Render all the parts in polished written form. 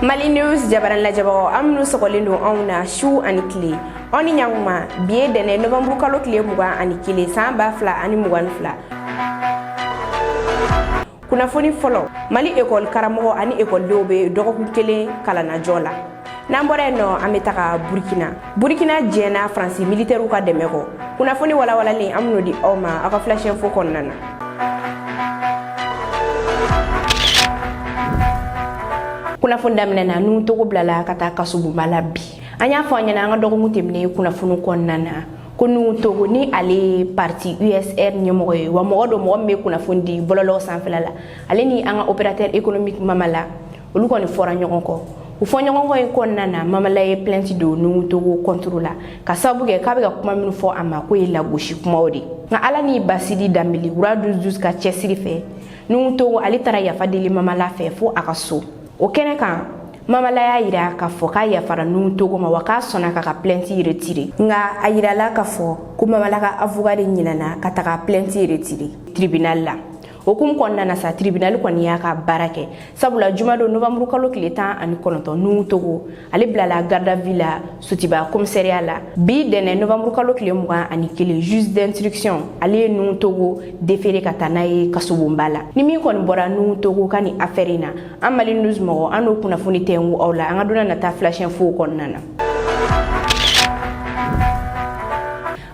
Mali News jabaran la jabo amnu sokolindo ona shu ani kile oni nyanguma biye dene novembre kalo kile muga ani kile samba fla ani mugan fla kuna foni folo Mali école karamo ani école dobe dogo kele kala na jola nambore no ametaka Burkina jena France militaire ka demeko kuna foni wala li amnu di oma aka flash info konnana kuna funda mnena nu to ko blala kata kasubu malabi anya fanya na nga dogo mutemne kuna funu konnana kunu to ni ale parti USR nyomoy wa modo mo me kuna fundi bololo sanflala ale ni anga opérateur économique mamala olu ko ni fora nyogonko u fo nyogonko en konnana mamala e plainte do nu to ko contrôla ka sabuge ka be ka kuma minu fo ama ko ila goshi kuma odi nga ala ni basidi dambili wura 12 ka chesiri fe nu to ali tara ya fadili mamala fe fo akaso o kene kan mamala ya ira ka fo ka ya fara nu togo ma waka sona ka plainte retire nga ayira la ka fo ko mamala ka avocat de nyinana ka ta plainte retire tribunal la okum konna na sa tribunal ko niya ka barake sabula jumado novembre kalo kileta ani kononto nu togo ale blala garda villa sotiba commissariat la bi dene novembre kalo kilemuga ani kile juge d'instruction ale nu togo déféré katanaye kasubumbala ni mi kon bora nu togo kani affairina amali news mo ano kuna funi tengu awla anga dona na ta flash info konnana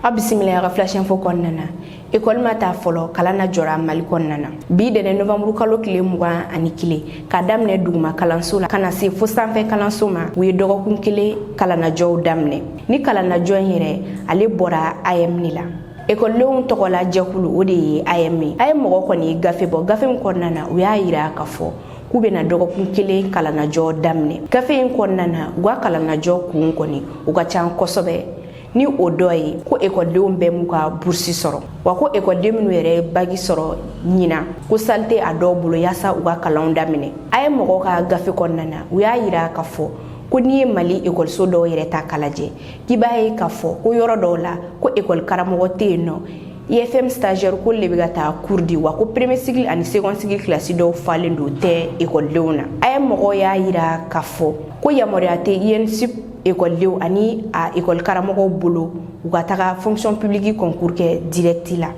abisimilahi flash info konnana école mata folo kalana jora Mali konnana bi de novembre kalo kile muga ani kile ka damne duguma kalanso la kana se fo sanfɛ kalanso ma wi dogo kun kile kalana jow damne ni kalana jow yere ale bora IM ni la école leun tokola jakulu odi IM mogo koni gafe bo gafe konnana wi ayira ka fo kubena dogo kun kile kalana jow damne gafe konnana gwa kalana jow kun koni uga chan kosobe ni odoyi ko école leum be muka boursi soro wa ko école de minu yere bagi soro nyina ko salte ado bulo yasa uga kalonda mine ay mogo ka gafe konnana uya yira ka fo ko ni Mali école so do yere ta kalaje kibaye ka fo ko yoro do la ko école karamo te no IFM stagiaire ko lebigata kurdi wa ko premier cycle ani second cycle classe do falendo te école leuna ay mogo ya yira ka fo ko yamoriate INSUP école lew ani a école karamogo bolo uga taga fonction publique concours ke directi la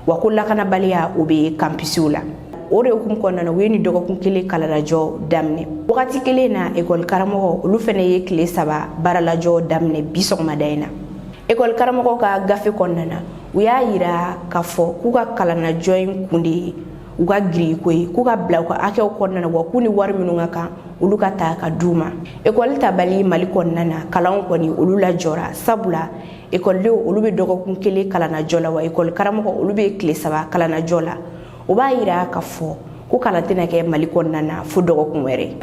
wa ko lakana baliya obe campus la ore kum konnana weni dogo kun kele kala radio damne wakati kele na école karamogo lu fene ye kle saba barala jo damne bisokma dayna école karamogo ka gafe konnana uya yira ka fo kuga kala na join kundi uga gri koy kuga bla ko ake konnana wa kuni war minunga ka uluka ta ka duma école tabali Mali konnana kalan ko ni ulula jora sabula école le ulube dogo kun kele kala na jola wa école karamo ko ulube kle saba kala na jola o ba yira ka fo ko kala tena ke Mali konnana fu dogo kun were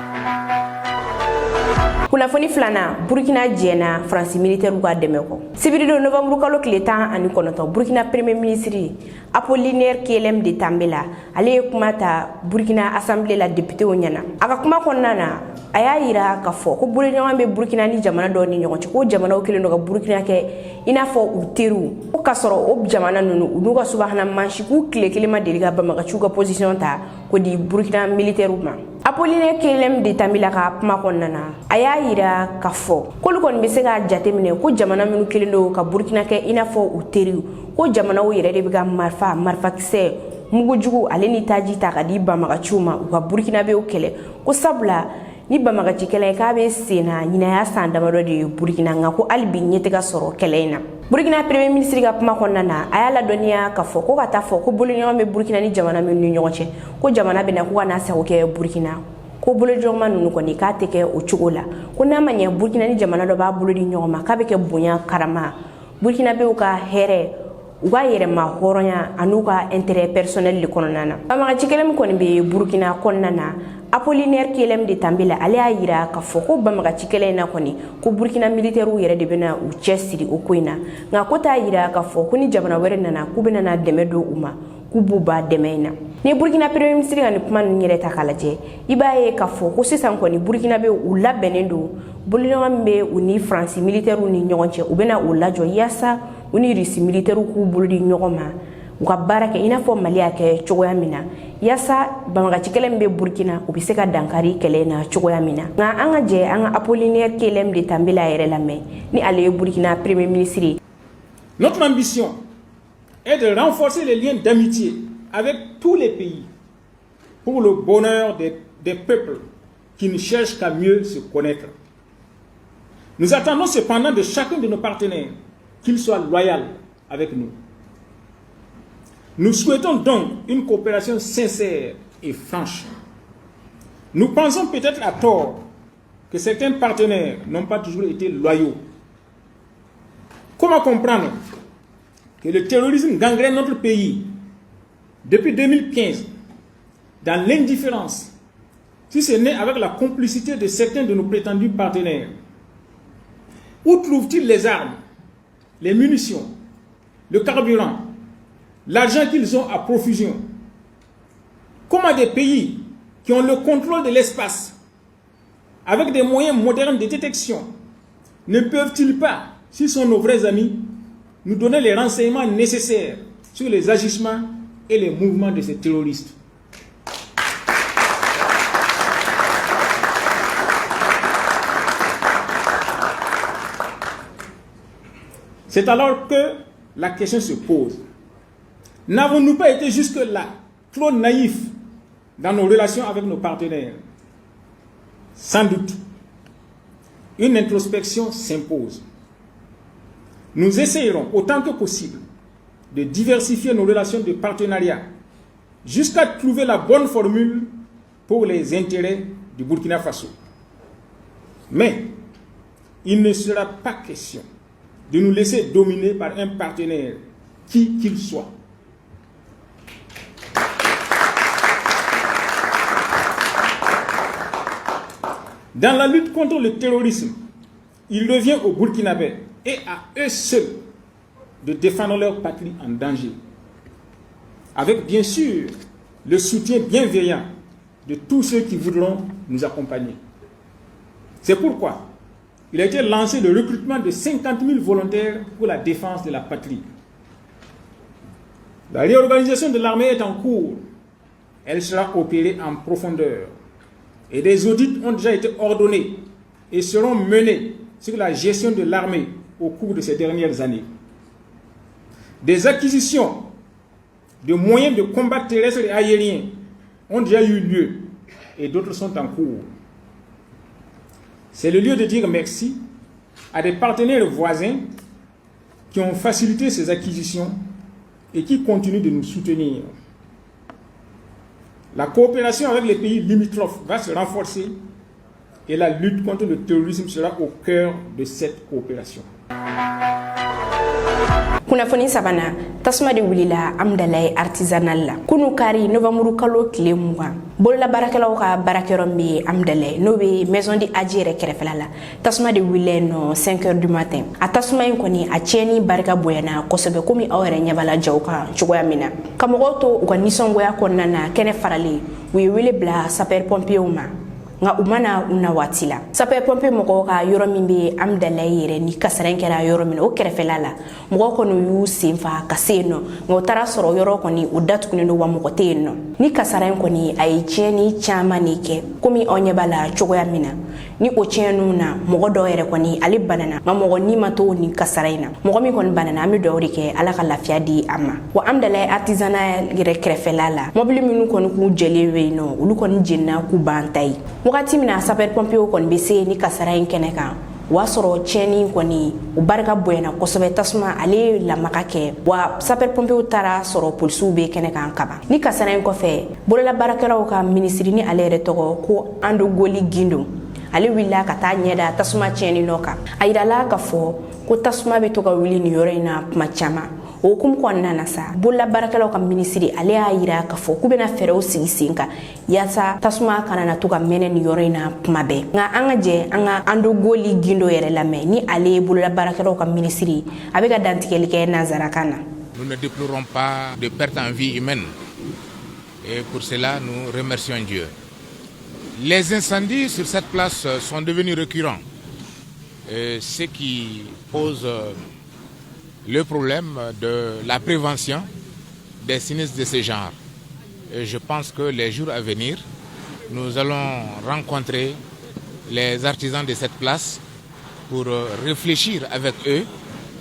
kuna foni flana Burkina jena France militaire ka demeko sibiri do novembre kalo kileta ani konoto Burkina premier ministre Apollinaire Kelem de Tambela ale kuma ta Burkina assemblée la député onyana aka kuma konnana aya yira ka fo ko Burkina be Burkina ni jamana do ni nyonko ko jamana o kele no ka Burkina ke ina fo uteru ko kasoro o jamana nunu unuga subhana manshi ku kele ma deliga ba maka chuga position ta ko di Burkina militaire ma Apollinaire Kelem de Tambela ka kuma konnana aya yira ka fo ko lu kon be se ga jatemine ko jamana minu kele no ka Burkina ke ina fo uteru ko jamana o yere de biga marfa kise mugu jugu ale ni taji ta kadi bamaga chuma uka Burkina be o kele ko sabla ni bamaga chikele ka be sena nyina ya sanda maro de Burkina nga ko albi nyete ga soro kelena Burkina premier ministre ga kuma konnana ayala donia ka fo ko kata fo ko bulu me Burkina ni jamana me ni nyoche ko jamana be na ko na sa ko ke Burkina ko bulu joma nunu ko ni ka teke o chugola ko na manya Burkina ni jamana do ba bulu di nyoma ka be ke bunya karama Burkina be o ka here uga yere ma horonya anuka intérêt personnel li kononana ama cikelem ko be Burkina konnana Apollinaire Kelem de Tambela ale ayira ka foko bamaga cikele na koni ko Burkina militaire yere de bena u chesiri o koina nga ko ta ayira ka foko ni jamana were nana ku bena na demedo uma ku buba demena ni Burkina premier ministre ga ni kuma nyere ta kalaje ibaye ka foko sisan koni Burkina be u labenendo bolino be uni France militaire ni nyonche u bena u lajo yasa uni risi militaire ku buldi nyogoma u ka baara kɛ i n'a fɔ Mali y'a kɛ cogoya min na yasa banbagaci kɛlɛ min bɛ Burkina u bɛ se ka dankari kɛlɛ na cogoya min na nka an ka jɛ an ka Apollinaire Kelem de Tambela yɛrɛ lamɛn ni ale ye Burkina premier ministre. Notre ambition est de renforcer les liens d'amitié avec tous les pays pour le bonheur des peuples qui ne cherchent qu'à mieux se connaître. Nous attendons cependant de chacun de nos partenaires qu'il soit loyal avec nous. Nous souhaitons donc une coopération sincère et franche. Nous pensons peut-être à tort que certains partenaires n'ont pas toujours été loyaux. Comment comprendre que le terrorisme gangrène notre pays depuis 2015 dans l'indifférence, si ce n'est avec la complicité de certains de nos prétendus partenaires? Où trouvent-ils les armes, les munitions, le carburant, l'argent qu'ils ont à profusion? Comment des pays qui ont le contrôle de l'espace, avec des moyens modernes de détection, ne peuvent-ils pas, s'ils sont nos vrais amis, nous donner les renseignements nécessaires sur les agissements et les mouvements de ces terroristes? C'est alors que la question se pose. N'avons-nous pas été jusque-là trop naïfs dans nos relations avec nos partenaires? Sans doute. Une introspection s'impose. Nous essayerons autant que possible de diversifier nos relations de partenariat jusqu'à trouver la bonne formule pour les intérêts du Burkina Faso. Mais il ne sera pas question de nous laisser dominer par un partenaire, qui qu'il soit. Dans la lutte contre le terrorisme, il revient aux Burkinabés et à eux seuls de défendre leur patrie en danger, avec bien sûr le soutien bienveillant de tous ceux qui voudront nous accompagner. C'est pourquoi il a été lancé le recrutement de 50 000 volontaires pour la défense de la patrie. La réorganisation de l'armée est en cours. Elle sera opérée en profondeur. Et des audits ont déjà été ordonnés et seront menés sur la gestion de l'armée au cours de ces dernières années. Des acquisitions de moyens de combat terrestres et aériens ont déjà eu lieu et d'autres sont en cours. C'est le lieu de dire merci à des partenaires voisins qui ont facilité ces acquisitions et qui continuent de nous soutenir. La coopération avec les pays limitrophes va se renforcer et la lutte contre le terrorisme sera au cœur de cette coopération. Kunnafoni sabana tasuma de wulila Amdalaye artisanal la kunu kari novembre kalo tile 20 bolola barakelaw ka barakerom bi Amdalaye no be maison di Adjere kerefela la tasuma de wulile no 5h du matin a tasuma in koni a tieni barka boyana kosobe komi awere nyabala jawka cogoya mina kamogoto uka nisongoya konnana kene farali wi wile bla sapeur pompier uma nga umana una watila sapeur pompier moko ka yoro mimbe Amdalaye yere ni kasaren kera yoro min o kerefela la moko kono yu simfa kaseno ngo tara soro yoro koni udatu kuni no wa moko teno ni kasaren koni ay cheni chama nike komi onye bala chogoya mina ni o chenu na moko do yere koni ali banana ma moko ni mato ni kasaraina moko mi kon banana mi do rike ala ka lafiya di ama wa Amdalaye artisanal yere kerefela la mobili minu kon ku jelewe no ulu kon jenna ku bantai wakati mina sapeur pompier kon bese ni kasarain keneka wasoro cheni koni ubarka boyena kosobe tasuma ale la makake wa sapeur pompier tara soro polisu be keneka ankaba ni kasarain ko fe bolola barakeraw ka ministri ni ale retogo ko ando goli gindo ale willa kata nyeda tasuma cheni noka ayidala ka fo ko tasuma be to ka wili ni yorena machama o kum ko nana sa bolla barakalaw kam ministri ale ayira ka fo kubena fero sigisinka yasa tasuma kanana to ka menen yorena mabe nga anga je anga ando goli gindo yere lame ni ale bolla barakalaw kam ministri abega dantikeli ke nazarakana. Nous ne déplorons pas de perte en vie humaine et pour cela nous remercions Dieu. Les incendies sur cette place sont devenus récurrents, ce qui pose le problème de la prévention des sinistres de ce genre. Et je pense que les jours à venir, nous allons rencontrer les artisans de cette place pour réfléchir avec eux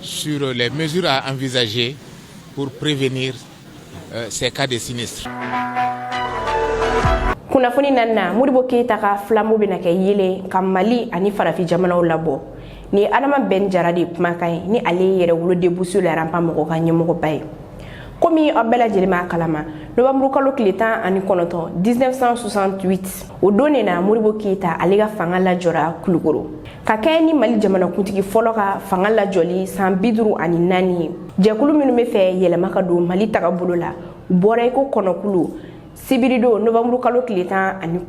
sur les mesures à envisager pour prévenir ces cas de sinistres. Kunnafoni nanna Modibo Keita ka flambeau bena kɛ yele ka Mali ani farafi jamanaw labɔ ni Adama Ben Jara de kumakan ni ale yɛrɛ wolo debuso la rampa mɔgɔ ka ɲɛmɔgɔ ba ye komi aw bɛɛ lajɛlen b'a kalama novembre kalo tile 19 1968 o don de na Modibo Keita ale ka fanga lajɔra Kulukoro ka kɛ ni Mali jamanakuntigi fɔlɔ ka fanga lajɔli san 54 ye jɛkulu minnu bɛ fɛ yɛlɛma ka don Mali tagabolo la bɔra i ko kɔnɔkulu Sibirido novembre kalo tile 19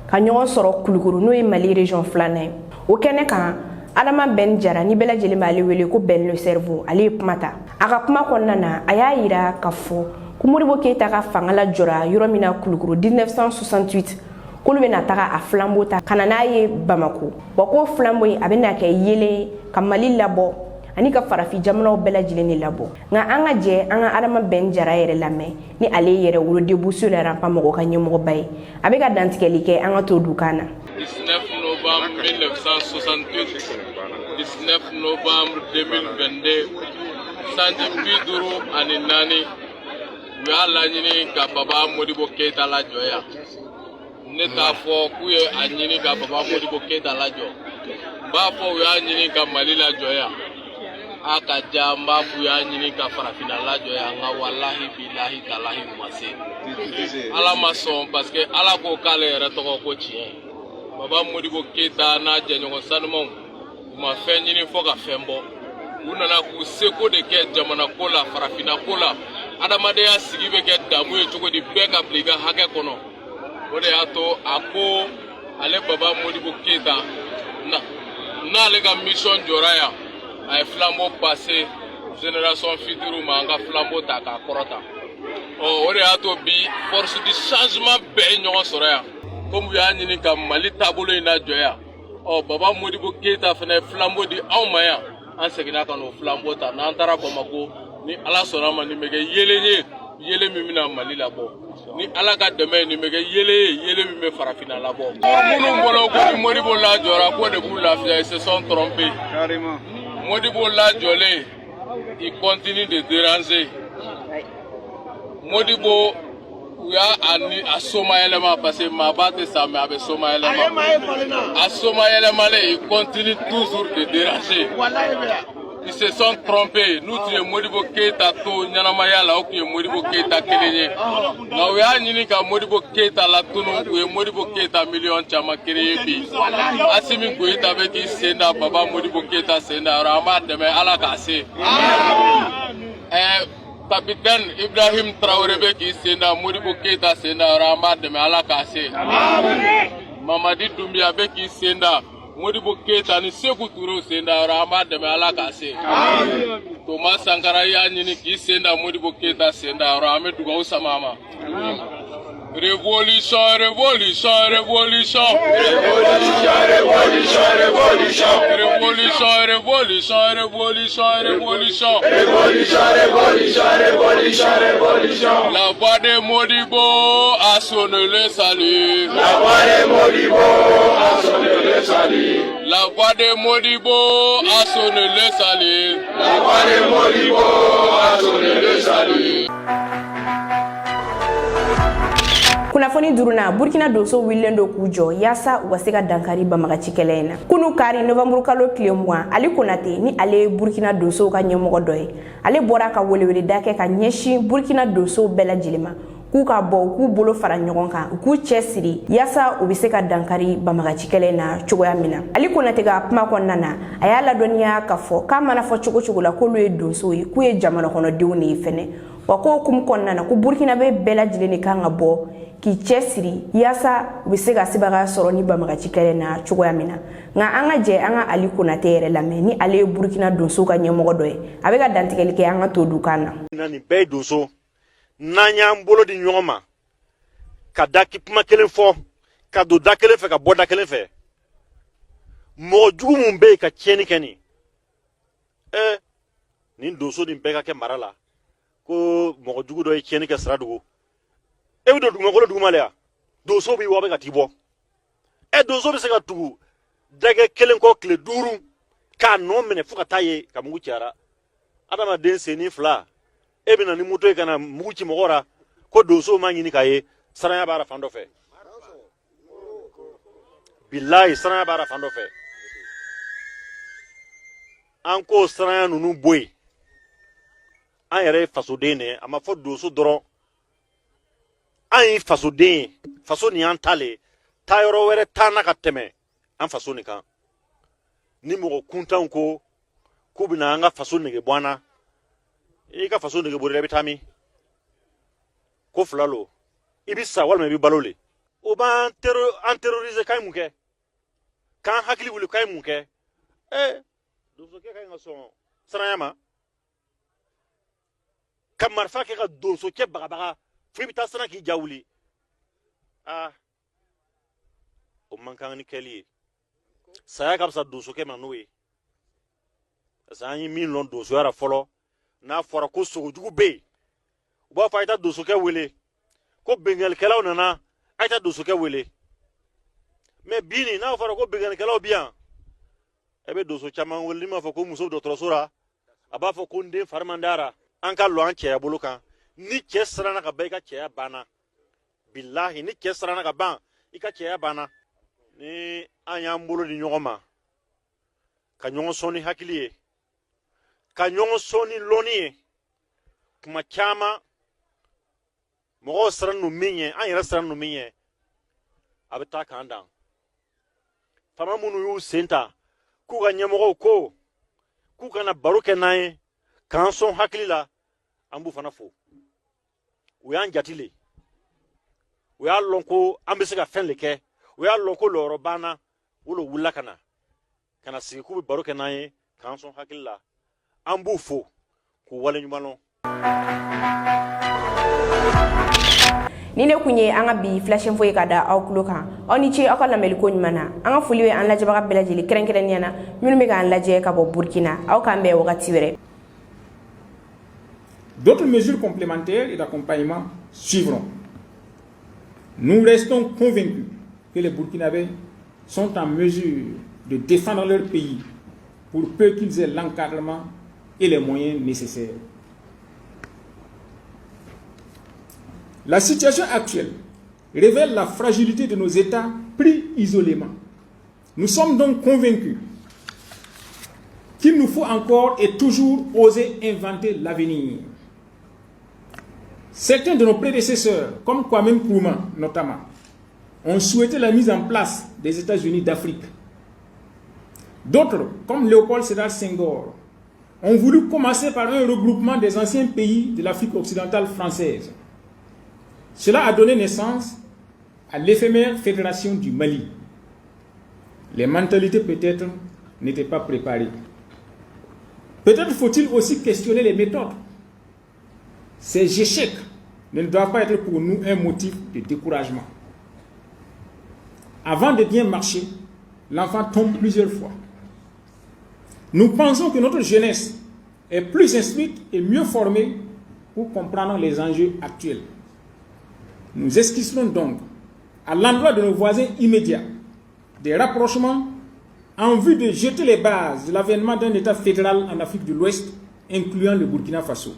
ka ɲɔgɔn sɔrɔ Kulukoro n'o ye Mali région filanan ye o kɛnɛ kan Adama Ben Jara ni bɛɛ lajɛlen b'ale wele ko Ben le cerveau ale ye kuma ta a ka kuma kɔnɔna na a y'a yira ka fɔ ko Modibo Keita ka fanga lajɔra yɔrɔ min na Kulukoro 1968 k'olu bɛna taga a flambeau ta ka na n'a ye Bamako wa ko flambeau in a bɛna kɛ yelen ka Mali labɔ ani ka farafi jamanaw bɛɛ lajɛlen de labɔ nka an ka jɛ an ka Adama Ben Jara yɛrɛ lamɛn ni ale yɛrɛ wolo debuso la rampa mɔgɔ ka ɲɛmɔgɔ ba ye a bɛ ka dantigɛli kɛ an ka to dukan na 19 novembre 1968 19 novembre 2022 sanji 54 u y'a laɲini ka Baba Modibo Keita lajɔ yan ne t'a fɔ k'u ye a ɲini ka Baba Modibo Keita lajɔ n b'a fɔ u y'a ɲini ka Mali lajɔ yan a ka ja n b'a fɔ u y'a ɲini ka farafina lajɔ yan nka walahi bilahi talahi u ma se Ala ma sɔn parce que Ala ko k'ale yɛrɛ tɔgɔ ko tiɲɛ Baba Modibo Keita n'a jɛɲɔgɔn sanumanw u ma fɛn ɲini fɔ ka fɛn bɔ u nana k'u seko de kɛ jamana ko la farafina ko la adamadenya sigi bɛ kɛ damu ye cogo di bɛɛ ka bila i ka hakɛ kɔnɔ o de y'a to a ko ale Baba Modibo Keita n'ale ka mission jɔra yan a ye flambeau passé génération future ma an ka flambeau ta k'a kɔrɔta o de y'a to bi force du changement bɛɛ ye ɲɔgɔn sɔrɔ yan comme u y'a ɲini ka Mali taabolo in lajɔ yan Baba Modibo Keita fana ye flambeau di anw ma yan an seginna ka n'o flambeau ta n'an taara Bamako ni Ala sɔnna ma nin bɛ kɛ yelen ye yelen min bɛna Mali labɔ ni Ala ka dɛmɛ ye nin bɛ kɛ yelen ye yelen min bɛ farafina labɔ minnu bolo ko ni Modibo lajɔra ko de b'u lafiya ils se sont trompés Modibo lajɔlen il continue de déranger Modibo u y'a soma yɛlɛma parce que maaba tɛ sa mais a bɛ soma yɛlɛma a soma yɛlɛmalen il continue toujours de déranger ils se sont trompés n'u tun ye Modibo Keita to ɲɛnamaya la o tun ye Modibo Keita kelen ye nka u y'a ɲini ka Modibo Keita latunu u ye Modibo Keita miliyɔn caman créé bi Asimi Goyita bɛ k'i sen da Baba Modibo Keita sen da yɔrɔ an b'a dɛmɛ Ala k'a se Capitaine Ibrahim Traoré bɛ k'i sen da Modibo Keita sen da yɔrɔ an b'a dɛmɛ Ala k'a se Mamadi Doumbia bɛ k'i sen da Modibo Keita ni Seku Touré sen da yɔrɔ an b'a dɛmɛ Ala k'a se Thomas Sankara y'a ɲini k'i sen da Modibo Keita sen da yɔrɔ an bɛ dugawu sama a ma Révolution, révolution, révolution. Révolution, révolution, révolution. Révolution, révolution, révolution, révolution. Révolution, révolution, révolution, révolution. La voix de Modibo a sonné le salut. La voix de Modibo a sonné le salut. La voix de Modibo a sonné le salut. La voix de Modibo a sonné le salut. Kunnafoni duruna Burkina donso wililen do k'u jɔ yaasa u ka se ka dankari banbagaci kɛlɛ in na kunu kari novembre kalo tile 20 Ali Konate ni ale Burkina donso ka ɲɛmɔgɔ dɔ ye ale bɔra ka weleweleda kɛ ka ɲɛsin Burkina donso bɛɛ lajɛlen ma k'u ka bɔ k'u bolo fara ɲɔgɔn kan u k'u cɛ siri yaasa u bɛ se ka dankari banbagaci kɛlɛ in na cogoya min na Ali Konate ka kuma kɔnɔna na a y'a ladɔnniya ka fɔ k'a mana fɔ cogo cogo la k'olu ye donso ye k'u ye jamana kɔnɔdenw de ye fɛnɛ wa ko hukumu kɔnɔna na ko Burkina bɛ bɛɛ lajɛlen de kan ka bɔ k'i cɛ siri yaasa u bɛ se ka sebaga sɔrɔ ni banbagaci kɛlɛ na cogoya min na nka an ka jɛ an ka Ali Konate yɛrɛ lamɛn ni ale ye Burkina donso ka ɲɛmɔgɔ dɔ ye a bɛ ka dantigɛli kɛ an ka to dukan na. Nin bɛɛ ye donso n'an y'an bolo di ɲɔgɔn ma ka da kuma kelen fɔ ka don da kelen fɛ ka bɔ da kelen fɛ mɔgɔ jugu mun bɛ yen ka tiɲɛni kɛ nin nin donso nin bɛɛ ka kɛ mara la ko mɔgɔ jugu dɔ ye tiɲɛni kɛ sira dugu e bɛ don dugumakolo duguma le ya donso b'i wa bɛ ka t'i bɔ donso bɛ se ka tugu dɛgɛ kelen kɔ tile 5 k'a nɔ minɛ fo ka taa ye ka mugu cayara adamaden senni 2 e bɛ na ni moto ye ka na mugu ci mɔgɔ ra ko donso ma ɲini k'a ye saraya b'a ra fan dɔ fɛ bilahi saraya b'a ra fan dɔ fɛ an ko saraya ninnu bɔ yen an yɛrɛ ye fasoden de ye a ma fɔ donso dɔrɔn an ye fasoden ye faso nin y'an ta le ye taa yɔrɔ wɛrɛ taa na ka tɛmɛ an faso nin kan ni mɔgɔ kuntanw ko k'u bɛna an ka faso nege bɔ an na i ka faso nege bɔra i bɛ taa min ko 2 lo i bɛ sa walima i bɛ balo le o b'an terroriser k'an ye mun kɛ k'an hakili wuli k'an ye mun kɛ donsokɛ ka ɲi ka sɔn saraya ma ka marifa kɛ ka donsokɛ bagabaga fo i bɛ taa siran k'i ja wuli o man kan ni kɛli ye saya ka fisa donsokɛ ma n'o ye parce que an ye min lɔn donsoya la fɔlɔ n'a fɔra ko sogojugu bɛ yen u b'a fɔ a ye taa donsokɛ wele ko bengalikɛlaw nana a ye taa donsokɛ wele mais bi nin n'a fɔra ko bengalikɛlaw bi yan e bɛ donso caman wele ni m'a fɔ ko muso bɛ dɔgɔtɔrɔso la a b'a fɔ ko n den fari man dara an ka lɔ an cɛya bolo kan ni cɛ siranna ka ban i ka cɛya banna bilahi ni cɛ siranna ka ban i ka cɛya banna ni an y'an bolo di ɲɔgɔn ma ka ɲɔgɔn sɔn ni hakili ye ka ɲɔgɔn sɔn ni lɔnni ye kuma caman mɔgɔw siran nu min ye an yɛrɛ siran nu min ye a bɛ taa k'an dan fama minnu y'u sen ta k'u ka ɲɛmɔgɔw ko k'u kana baro kɛ n'an ye k'an sɔn hakili la an b'u fana fo u y'an jati le u y'a lɔn ko an bɛ se ka fɛn le kɛ u y'a lɔn ko lɔyɔrɔ banna o lo wulila ka na sigi k'u bɛ baro kɛ n'an ye k'an sɔn hakili la an b'u fo k'u waleɲuman lɔn. Ni ne kun ye an ka bi flash info ye ka da aw kulo kan aw ni ce aw ka lamɛli ko ɲuman na an ka foli ye an lajɛbaga bɛɛ lajɛlen kɛrɛnkɛrɛnnenya na minnu bɛ k'an lajɛ ka bɔ Burkina aw k'an bɛn wagati wɛrɛ. D'autres mesures complémentaires et d'accompagnement suivront. Nous restons convaincus que les Burkinabés sont en mesure de défendre leur pays pour peu qu'ils aient l'encadrement et les moyens nécessaires. La situation actuelle révèle la fragilité de nos États pris isolément. Nous sommes donc convaincus qu'il nous faut encore et toujours oser inventer l'avenir. Certains de nos prédécesseurs, comme Kwame Nkrumah notamment, ont souhaité la mise en place des États-Unis d'Afrique. D'autres, comme Léopold Sédar Senghor, ont voulu commencer par un regroupement des anciens pays de l'Afrique occidentale française. Cela a donné naissance à l'éphémère fédération du Mali. Les mentalités peut-être n'étaient pas préparées. Peut-être faut-il aussi questionner les méthodes. Ces échecs ne doivent pas être pour nous un motif de découragement. Avant de bien marcher, l'enfant tombe plusieurs fois. Nous pensons que notre jeunesse est plus instruite et mieux formée pour comprendre les enjeux actuels. Nous esquisserons donc, à l'endroit de nos voisins immédiats, des rapprochements en vue de jeter les bases de l'avènement d'un État fédéral en Afrique de l'Ouest, incluant le Burkina Faso.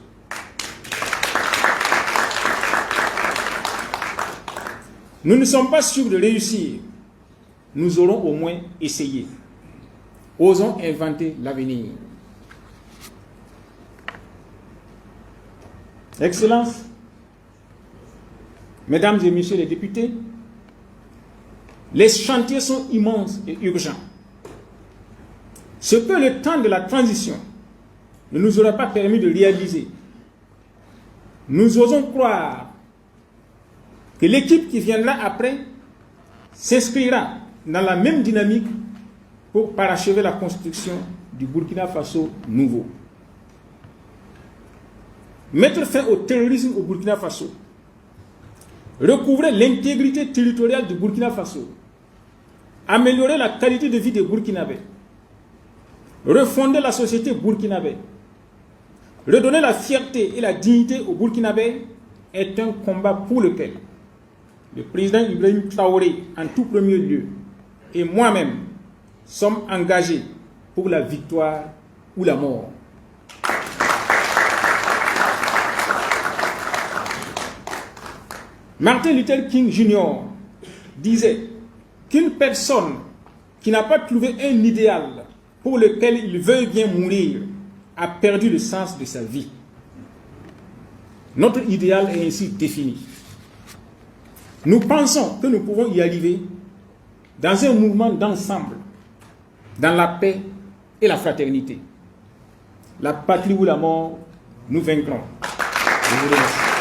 Nous ne sommes pas sûrs de réussir. Nous aurons au moins essayé. Osons inventer l'avenir. Excellences, Mesdames et Messieurs les députés, les chantiers sont immenses et urgents. Ce que le temps de la transition ne nous aura pas permis de réaliser, nous osons croire que l'équipe qui viendra après s'inscrira dans la même dynamique pour parachever la construction du Burkina Faso nouveau. Mettre fin au terrorisme au Burkina Faso, recouvrer l'intégrité territoriale du Burkina Faso, améliorer la qualité de vie des Burkinabés, refonder la société burkinabé, Redonner la fierté et la dignité aux Burkinabés est un combat pour lequel le président Ibrahim Traoré, en tout premier lieu, et moi-même sommes engagés pour la victoire ou la mort. Martin Luther King Jr. disait qu'une personne qui n'a pas trouvé un idéal pour lequel il veut bien mourir a perdu le sens de sa vie. Notre idéal est ainsi défini. Nous pensons que nous pouvons y arriver dans un mouvement d'ensemble, dans la paix et la fraternité. La patrie ou la mort, nous vaincrons. Je vous remercie.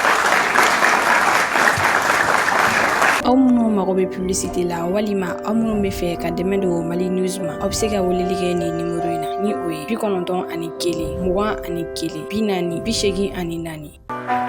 aw minnu mago bɛ publicité la walima aw minnu bɛ fɛ ka dɛmɛ don Mali News ma aw bɛ se ka weleli kɛ nin numéro in na ni o ye 91 21 41 40 84